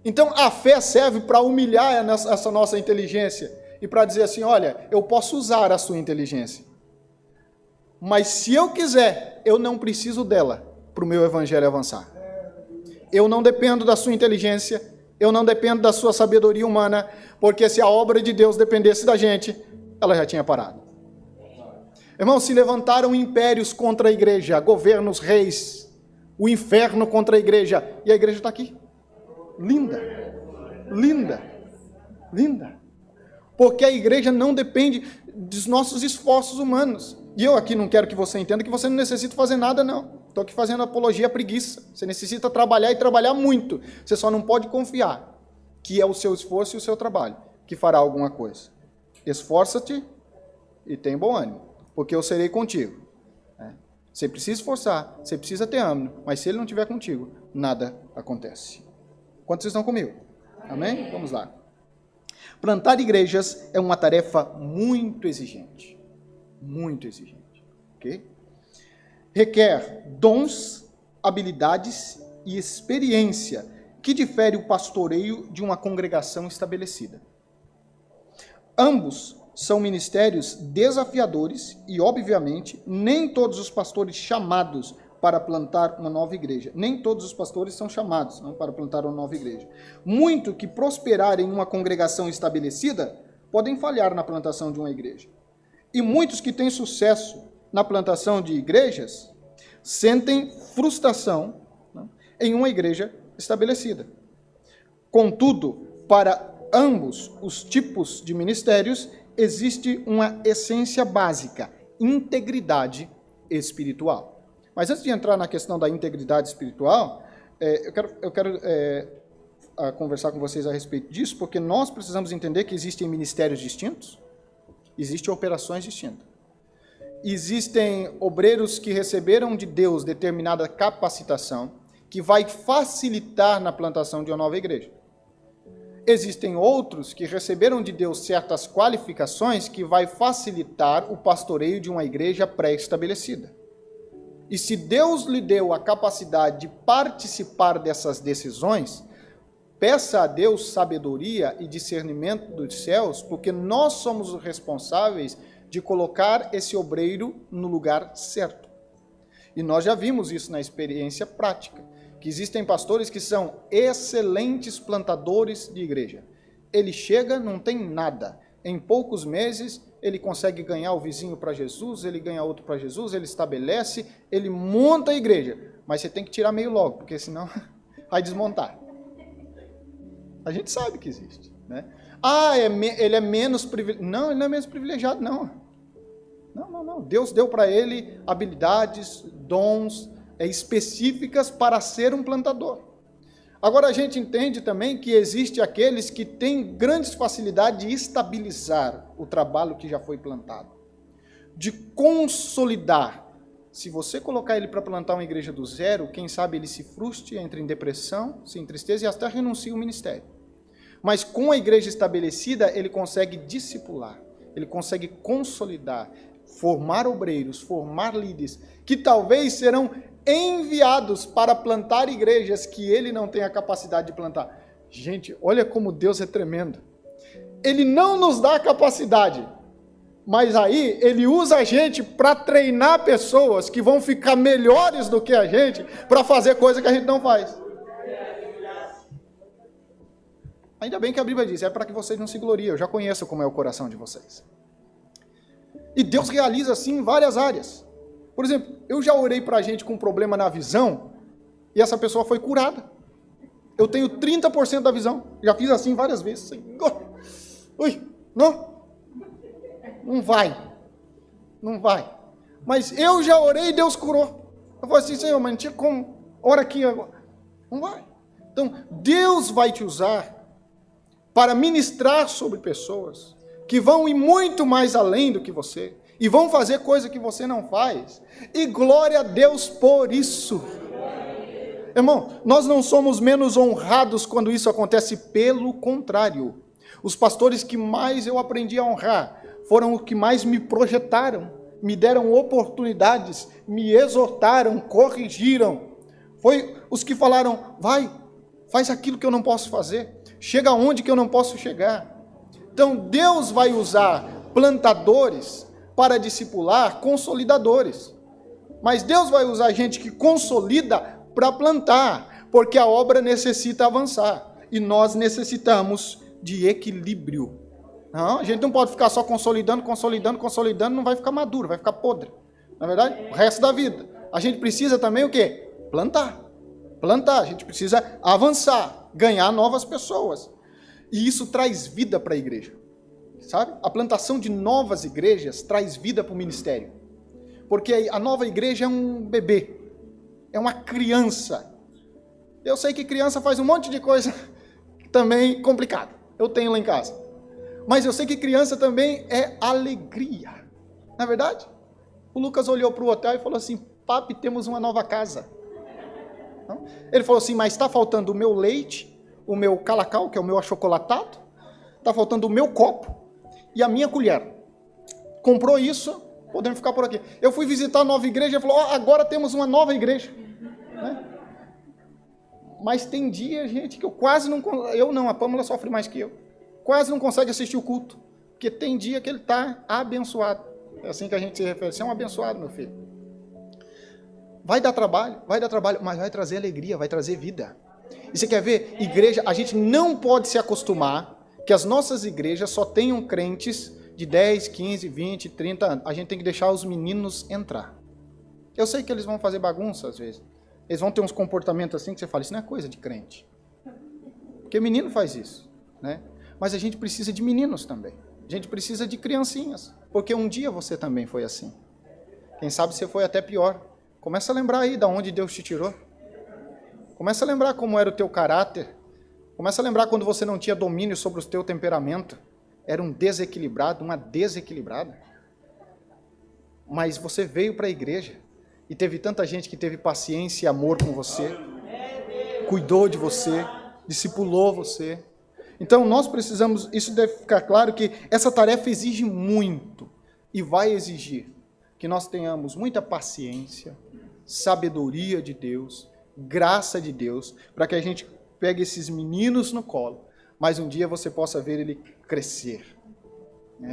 Speaker 1: Então a fé serve para humilhar essa nossa inteligência e para dizer assim, olha, eu posso usar a sua inteligência, mas se eu quiser, eu não preciso dela para o meu evangelho avançar. Eu não dependo da sua inteligência, eu não dependo da sua sabedoria humana, porque se a obra de Deus dependesse da gente, ela já tinha parado. Irmãos, se levantaram impérios contra a igreja, governos, reis, o inferno contra a igreja, e a igreja está aqui. Linda, linda, linda. Porque a igreja não depende dos nossos esforços humanos. E eu aqui não quero que você entenda que você não necessita fazer nada, não. Estou aqui fazendo apologia à preguiça. Você necessita trabalhar e trabalhar muito. Você só não pode confiar que é o seu esforço e o seu trabalho que fará alguma coisa. Esforça-te e tem bom ânimo, porque eu serei contigo. Você precisa esforçar, você precisa ter ânimo, mas se ele não estiver contigo, nada acontece. Quantos estão comigo? Amém? Vamos lá. Plantar igrejas é uma tarefa muito exigente. Muito exigente. Ok? Requer dons, habilidades e experiência que difere o pastoreio de uma congregação estabelecida. Ambos são ministérios desafiadores e, obviamente, nem todos os pastores chamados para plantar uma nova igreja. Nem todos os pastores são chamados para plantar uma nova igreja. Muito que prosperarem em uma congregação estabelecida podem falhar na plantação de uma igreja. E muitos que têm sucesso na plantação de igrejas sentem frustração em uma igreja estabelecida. Contudo, para ambos os tipos de ministérios, existe uma essência básica: integridade espiritual. Mas antes de entrar na questão da integridade espiritual, eu quero conversar com vocês a respeito disso, porque nós precisamos entender que existem ministérios distintos, existem operações distintas. Existem obreiros que receberam de Deus determinada capacitação que vai facilitar na plantação de uma nova igreja. Existem outros que receberam de Deus certas qualificações que vai facilitar o pastoreio de uma igreja pré-estabelecida. E se Deus lhe deu a capacidade de participar dessas decisões, peça a Deus sabedoria e discernimento dos céus, porque nós somos os responsáveis de colocar esse obreiro no lugar certo. E nós já vimos isso na experiência prática, que existem pastores que são excelentes plantadores de igreja. Ele chega, não tem nada. Em poucos meses, ele consegue ganhar o vizinho para Jesus, ele ganha outro para Jesus, ele estabelece, ele monta a igreja. Mas você tem que tirar meio logo, porque senão vai desmontar. A gente sabe que existe, né? Ele é menos privilegiado. Não, ele não é menos privilegiado, não. Não. Deus deu para ele habilidades, dons específicas para ser um plantador. Agora a gente entende também que existe aqueles que têm grandes facilidades de estabilizar o trabalho que já foi plantado, de consolidar. Se você colocar ele para plantar uma igreja do zero, quem sabe ele se frustre, entre em depressão, se entristeça e até renuncia ao ministério. Mas com a igreja estabelecida, ele consegue discipular, ele consegue consolidar, formar obreiros, formar líderes, que talvez serão enviados para plantar igrejas que ele não tem a capacidade de plantar. Gente, olha como Deus é tremendo. Ele não nos dá a capacidade, mas aí ele usa a gente para treinar pessoas que vão ficar melhores do que a gente para fazer coisa que a gente não faz. Ainda bem que a Bíblia diz, é para que vocês não se gloriem, eu já conheço como é o coração de vocês. E Deus realiza assim em várias áreas. Por exemplo, eu já orei para a gente com um problema na visão e essa pessoa foi curada. Eu tenho 30% da visão. Já fiz assim várias vezes. Senhor, ui, não vai. Não vai. Mas eu já orei e Deus curou. Eu falei assim, Senhor, mas não tinha como. Ora aqui agora. Não vai. Então, Deus vai te usar para ministrar sobre pessoas que vão ir muito mais além do que você. E vão fazer coisa que você não faz. E glória a Deus por isso. Irmão, nós não somos menos honrados quando isso acontece, pelo contrário. Os pastores que mais eu aprendi a honrar foram os que mais me projetaram, me deram oportunidades, me exortaram, corrigiram. Foi os que falaram, vai, faz aquilo que eu não posso fazer, chega onde que eu não posso chegar. Então Deus vai usar plantadores para discipular consolidadores. Mas Deus vai usar gente que consolida para plantar, porque a obra necessita avançar. E nós necessitamos de equilíbrio. Não, a gente não pode ficar só consolidando, não vai ficar maduro, vai ficar podre. Na verdade, o resto da vida. A gente precisa também o quê? Plantar. A gente precisa avançar, ganhar novas pessoas. E isso traz vida para a igreja. Sabe? A plantação de novas igrejas traz vida para o ministério. Porque a nova igreja é um bebê. É uma criança. Eu sei que criança faz um monte de coisa também complicada. Eu tenho lá em casa. Mas eu sei que criança também é alegria. Não é verdade? O Lucas olhou para o hotel e falou assim, papi, temos uma nova casa. Ele falou assim, mas está faltando o meu leite, o meu calacau, que é o meu achocolatado, está faltando o meu copo e a minha colher. Comprou isso, podemos ficar por aqui. Eu fui visitar a nova igreja e falou, agora temos uma nova igreja. Né? Mas tem dia, gente, que eu quase não... a Pâmela sofre mais que eu. Quase não consegue assistir o culto. Porque tem dia que ele está abençoado. É assim que a gente se refere. Você é um abençoado, meu filho. Vai dar trabalho, mas vai trazer alegria, vai trazer vida. E você quer ver? Igreja, a gente não pode se acostumar que as nossas igrejas só tenham crentes de 10, 15, 20, 30 anos. A gente tem que deixar os meninos entrar. Eu sei que eles vão fazer bagunça às vezes. Eles vão ter uns comportamentos assim que você fala, isso não é coisa de crente. Porque menino faz isso, né? Mas a gente precisa de meninos também. A gente precisa de criancinhas. Porque um dia você também foi assim. Quem sabe você foi até pior. Começa a lembrar aí de onde Deus te tirou. Começa a lembrar como era o teu caráter. Começa a lembrar quando você não tinha domínio sobre o teu temperamento. Era um desequilibrado, uma desequilibrada. Mas você veio para a igreja e teve tanta gente que teve paciência e amor com você. Cuidou de você, discipulou você. Então nós precisamos, isso deve ficar claro que essa tarefa exige muito e vai exigir que nós tenhamos muita paciência, sabedoria de Deus, graça de Deus, para que a gente pegue esses meninos no colo, mas um dia você possa ver ele crescer.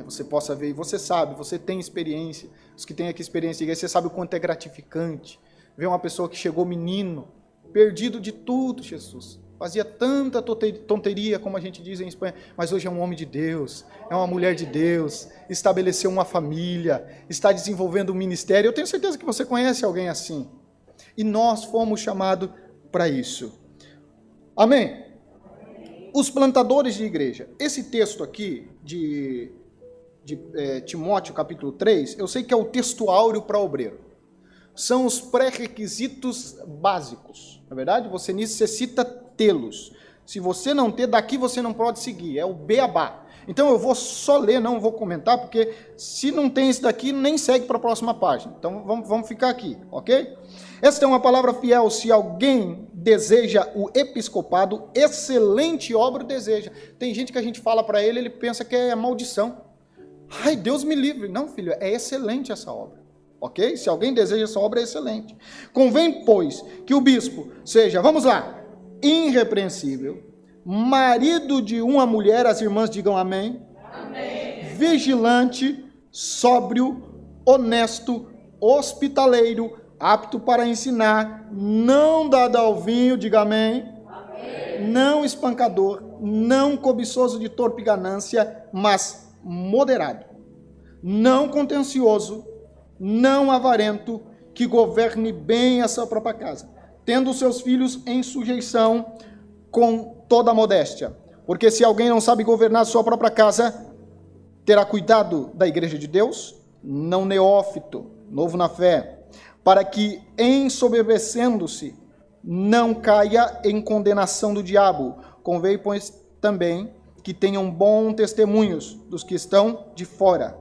Speaker 1: Você possa ver, e você sabe, você tem experiência, os que têm aqui experiência de igreja, você sabe o quanto é gratificante ver uma pessoa que chegou menino, perdido de tudo, Jesus. Fazia tanta tonteria, como a gente diz em Espanha, mas hoje é um homem de Deus, é uma mulher de Deus, estabeleceu uma família, está desenvolvendo um ministério. Eu tenho certeza que você conhece alguém assim. E nós fomos chamados para isso. Amém? Os plantadores de igreja. Esse texto aqui, de Timóteo, capítulo 3, eu sei que é o texto áureo para obreiro. São os pré-requisitos básicos. Na verdade, você necessita tê-los. Se você não ter, daqui você não pode seguir. É o beabá. Então eu vou só ler, não vou comentar, porque se não tem esse daqui, nem segue para a próxima página. Então vamos ficar aqui, ok? Esta é uma palavra fiel. Se alguém deseja o episcopado, excelente obra deseja. Tem gente que a gente fala para ele, ele pensa que é maldição. Ai, Deus me livre. Não, filho, é excelente essa obra. Ok? Se alguém deseja essa obra, é excelente. Convém, pois, que o bispo seja, vamos lá, irrepreensível, marido de uma mulher, as irmãs digam amém. Amém. Vigilante, sóbrio, honesto, hospitaleiro, apto para ensinar, não dado ao vinho, diga amém. Amém. Não espancador, não cobiçoso de torpe ganância, mas moderado, não contencioso, não avarento, que governe bem a sua própria casa, tendo seus filhos em sujeição, com toda a modéstia. Porque se alguém não sabe governar sua própria casa, terá cuidado da igreja de Deus, não neófito, novo na fé, para que, ensoberbecendo-se, não caia em condenação do diabo. Convém, pois, também que tenham bons testemunhos dos que estão de fora,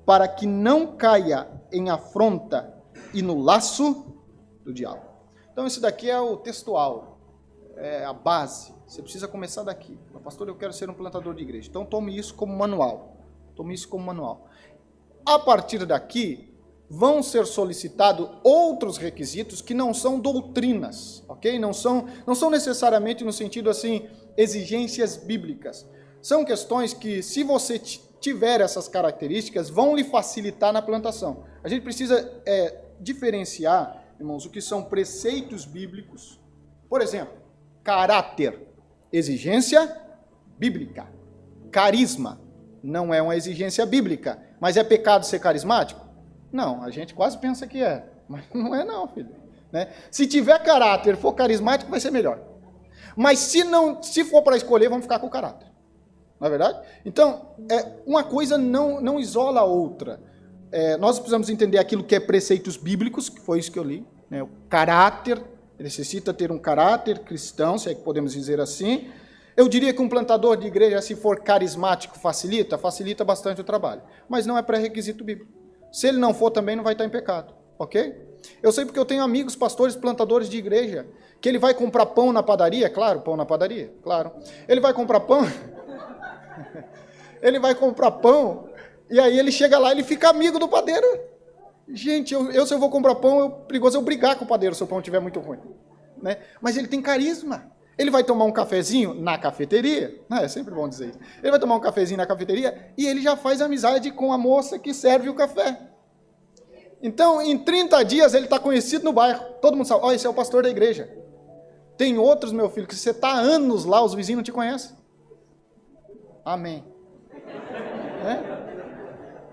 Speaker 1: para que não caia em afronta e no laço do diabo. Então, isso daqui é o textual, é a base. Você precisa começar daqui. Pastor, eu quero ser um plantador de igreja. Então, tome isso como manual. Tome isso como manual. A partir daqui, vão ser solicitados outros requisitos que não são doutrinas, ok? Não são necessariamente no sentido assim, exigências bíblicas. São questões que, se você tiver essas características, vão lhe facilitar na plantação. A gente precisa diferenciar, irmãos, o que são preceitos bíblicos. Por exemplo, caráter, exigência bíblica. Carisma, não é uma exigência bíblica, mas é pecado ser carismático? Não, a gente quase pensa que é, mas não é não, filho. Né? Se tiver caráter, for carismático, vai ser melhor. Mas se for para escolher, vamos ficar com o caráter. Não é verdade? Então, uma coisa não isola a outra. Nós precisamos entender aquilo que é preceitos bíblicos, que foi isso que eu li. Né? O caráter, necessita ter um caráter cristão, se é que podemos dizer assim. Eu diria que um plantador de igreja, se for carismático, facilita bastante o trabalho. Mas não é pré-requisito bíblico. Se ele não for, também não vai estar em pecado, ok? Eu sei porque eu tenho amigos, pastores, plantadores de igreja, que ele vai comprar pão na padaria, claro, pão na padaria, claro. Ele vai comprar pão, e aí ele chega lá e ele fica amigo do padeiro. Gente, se eu vou comprar pão, é perigoso eu brigar com o padeiro se o pão estiver muito ruim. Né? Mas ele tem carisma. Ele vai tomar um cafezinho na cafeteria, é sempre bom dizer isso. Ele vai tomar um cafezinho na cafeteria e ele já faz amizade com a moça que serve o café. Então, em 30 dias, ele está conhecido no bairro. Todo mundo sabe, esse é o pastor da igreja. Tem outros, meu filho, que você está há anos lá, os vizinhos não te conhecem. Amém.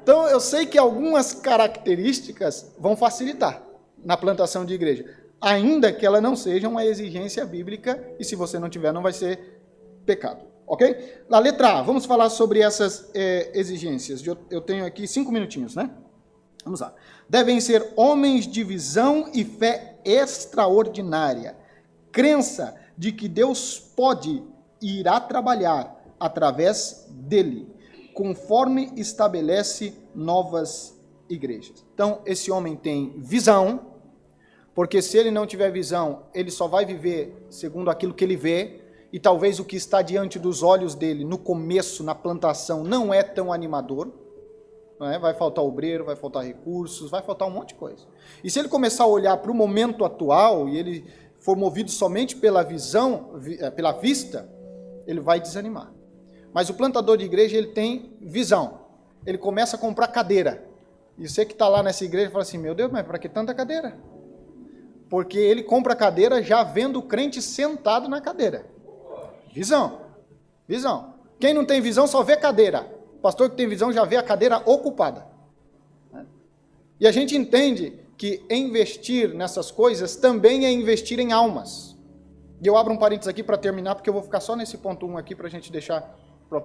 Speaker 1: Então, eu sei que algumas características vão facilitar na plantação de igreja, ainda que ela não seja uma exigência bíblica, e se você não tiver, não vai ser pecado, ok? Na letra A, vamos falar sobre essas exigências. Eu tenho aqui 5 minutinhos, né? Vamos lá. Devem ser homens de visão e fé extraordinária, crença de que Deus pode e irá trabalhar através dele, conforme estabelece novas igrejas. Então, esse homem tem visão, porque se ele não tiver visão, ele só vai viver segundo aquilo que ele vê, e talvez o que está diante dos olhos dele, no começo, na plantação, não é tão animador, não é? Vai faltar obreiro, vai faltar recursos, vai faltar um monte de coisa. E se ele começar a olhar para o momento atual, e ele for movido somente pela visão, pela vista, ele vai desanimar. Mas o plantador de igreja, ele tem visão. Ele começa a comprar cadeira. E você que está lá nessa igreja, fala assim, meu Deus, mas para que tanta cadeira? Porque ele compra a cadeira já vendo o crente sentado na cadeira. Visão. Visão. Quem não tem visão só vê cadeira. O pastor que tem visão já vê a cadeira ocupada. E a gente entende que investir nessas coisas também é investir em almas. E eu abro um parênteses aqui para terminar, porque eu vou ficar só nesse ponto 1 aqui para a gente deixar para a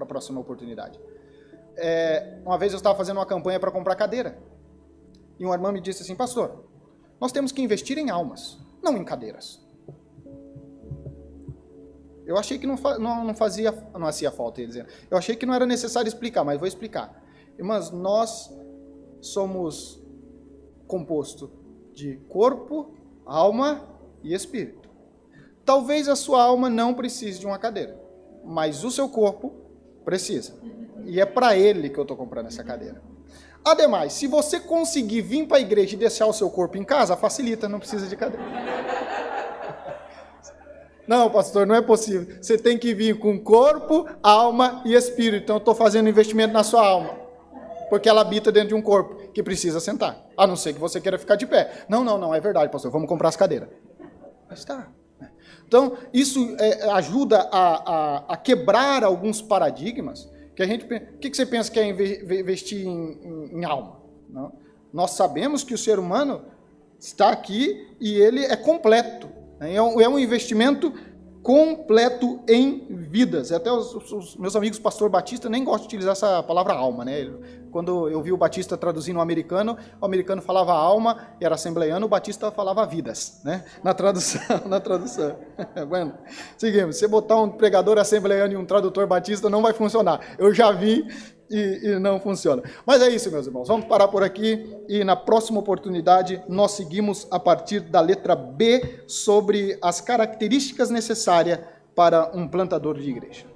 Speaker 1: próxima oportunidade. Uma vez eu estava fazendo uma campanha para comprar cadeira. E uma irmã me disse assim, pastor, nós temos que investir em almas, não em cadeiras. Eu achei que não fazia falta, ia dizer. Eu achei que não era necessário explicar, mas vou explicar. Irmãs, nós somos composto de corpo, alma e espírito. Talvez a sua alma não precise de uma cadeira, mas o seu corpo precisa. E é para ele que eu estou comprando essa cadeira. Ademais, se você conseguir vir para a igreja e deixar o seu corpo em casa, facilita, não precisa de cadeira. Não, pastor, não é possível. Você tem que vir com corpo, alma e espírito. Então, eu estou fazendo investimento na sua alma, porque ela habita dentro de um corpo que precisa sentar. A não ser que você queira ficar de pé. Não, é verdade, pastor, vamos comprar as cadeiras. Mas tá. Então, isso ajuda a quebrar alguns paradigmas que a gente pensa. O que você pensa que é investir em alma? Não? Nós sabemos que o ser humano está aqui e ele é completo. É um investimento completo em vidas. Até os meus amigos pastor Batista nem gostam de utilizar essa palavra alma, né? Quando eu vi o Batista traduzindo o americano falava alma, era assembleiano, o Batista falava vidas, né? Na tradução. Bueno, seguimos. Se botar um pregador assembleiano e um tradutor batista, não vai funcionar. Eu já vi e não funciona. Mas é isso, meus irmãos. Vamos parar por aqui e na próxima oportunidade nós seguimos a partir da letra B sobre as características necessárias para um plantador de igreja.